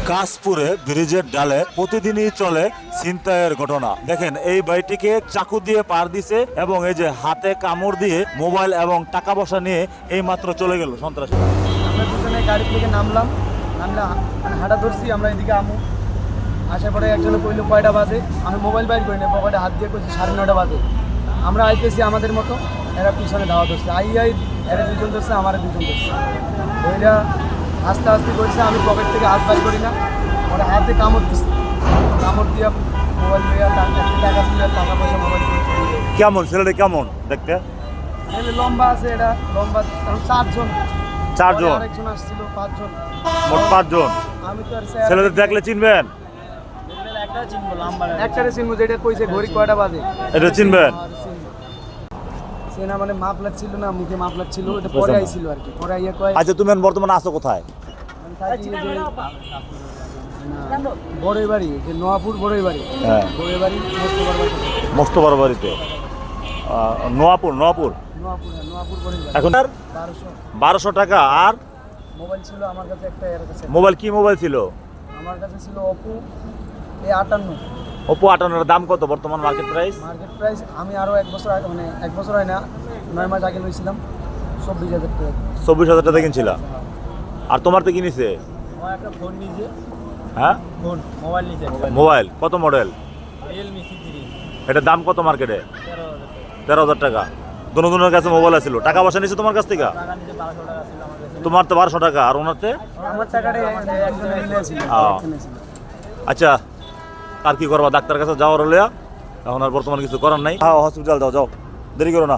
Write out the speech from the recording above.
কাশপুরে ব্রিজের ডালে প্রতিদিনই চলে ছিনতাইয়ের ঘটনা। দেখেন এই ভাইটিকে চাকু দিয়ে পার দিছে এবং এই যে হাতে কামড় দিয়ে মোবাইল এবং টাকা পয়সা নিয়ে এই মাত্র চলে গেল সন্ত্রাসী। আমরা দুজনে গাড়ি থেকে নামলে মানে হাঁটা ধরছি, আমরা এদিকে আমু আসার পরে একজনে কইলো কয়টা বাজে, আমি মোবাইল বাইর করি না, পকেটে হাত দিয়ে কইছি 9:30 বাজে। আমরা আইতেছি আমাদের মতো, এরা পিছনে ধাওয়া ধরছে, এরা দুজন ধরছে, আমার দুজন ধরছে। ওইটা আস্তে আস্তে করছে, আমি পকেট থেকে হাত বাইর করি না, ওরা হাতে কামড় দিচ্ছে, কামড় দিয়ে মোবাইল দিয়ে টাকা দিয়ে টাকা পয়সা মোবাইল দিয়ে কেমন ছেলেটা কেমন দেখতে? লম্বা আছে, এটা লম্বা, চারজন আরেকজন আসছিল, 5 জন, মোট 5 জন। আমি তো আর ছেলেদের দেখলে চিনবেন? একটারে চিনবো, যেটা কইছে ঘড়ি কয়টা বাজে এটা চিনবেন? সেনা মানে মাপ লাগছিল না, মুখে মাপ লাগছিল, এটা পরে আইছিল আর কি। পরে আইয়া কয় আচ্ছা তুমি বর্তমানে আছো কোথায়? বড়ই বাড়ি, যে নোয়াপুর বড়ই বাড়ি, হ্যাঁ বড়ই বাড়ি মোস্তফার বাড়িতে। নোয়াপুর নোয়াপুর বড়ই বাড়ি। এখন আর 1200 টাকা। আর মোবাইল ছিল আমার কাছে একটা, এর কাছে মোবাইল কি মোবাইল ছিল? আমার কাছে ছিল Oppo A58। Oppo 58 এর দাম কত বর্তমান মার্কেট প্রাইস? মার্কেট প্রাইস আমি আরো 1 বছর আগে, মানে 1 বছর হয় না, 9 মাস আগে লইছিলাম 24,000 টাকা। 24,000 টাকা কিনছিলা? আর তোমার তো কিনেছে? আমার একটা ফোন নিয়েছে। হ্যাঁ মোবাইল নিয়েছে। মোবাইল কত মডেল? Realme C3। এটার দাম কত মার্কেটে? 13,000 টাকা। দুজনের কাছে মোবাইল আছিল, টাকা পয়সা নিছে তোমার কাছ থেকে? টাকা নিতে 1200 টাকা ছিল আমার কাছে। তোমার তো 1200 টাকা, আর ওনারতে? আমার টাকাটা একজন নিয়েছিল। আচ্ছা আর কি করবা, ডাক্তার কাছে যাওয়ার হলে এখন আর বর্তমানে কিছু করার নাই। হ্যাঁ হসপিটাল যাও, দেরি করো না।